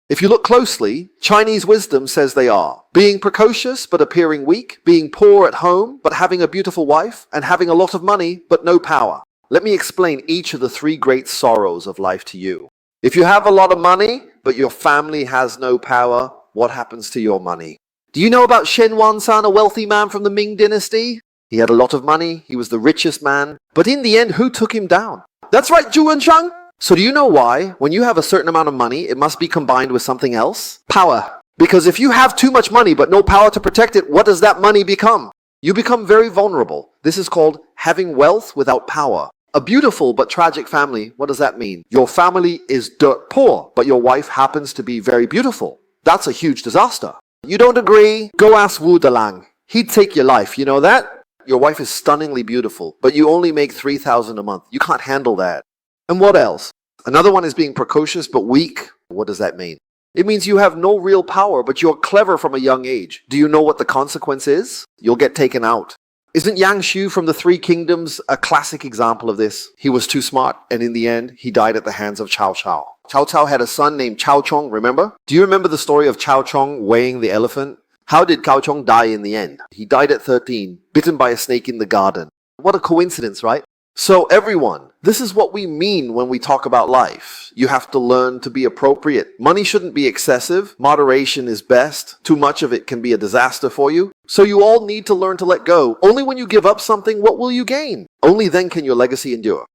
If you look closely, Chinese wisdom says they are being precocious but appearing weak, being poor at home but having a beautiful wife, and having a lot of money but no power. Let me explain each of the three great sorrows of life to you. If you have a lot of money but your family has no power, what happens to your money? Do you know about Shen Wansan, a wealthy man from the Ming dynasty? He had a lot of money, he was the richest man, but in the end, who took him down? That's right, Zhu Wenshang! So do you know why, when you have a certain amount of money, it must be combined with something else? Power. Because if you have too much money but no power to protect it, what does that money become? You become very vulnerable. This is called having wealth without power. A beautiful but tragic family, what does that mean? Your family is dirt poor, but your wife happens to be very beautiful. That's a huge disaster. You don't agree? Go ask Wu Delang. He'd take your life, you know that? Your wife is stunningly beautiful, but you only make 3,000 a month. You can't handle that. And what else? Another one is being precocious but weak. What does that mean? It means you have no real power, but you're clever from a young age. Do you know what the consequence is? You'll get taken out. Isn't Yang Shu from the Three Kingdoms a classic example of this? He was too smart, and in the end, he died at the hands of Cao Cao. Cao Cao had a son named Cao Chong, remember? Do you remember the story of Cao Chong weighing the elephant? How did Cao Chong die in the end? He died at 13, bitten by a snake in the garden. What a coincidence, right? So everyone, this is what we mean when we talk about life. You have to learn to be appropriate. Money shouldn't be excessive. Moderation is best. Too much of it can be a disaster for you. So you all need to learn to let go. Only when you give up something, what will you gain? Only then can your legacy endure.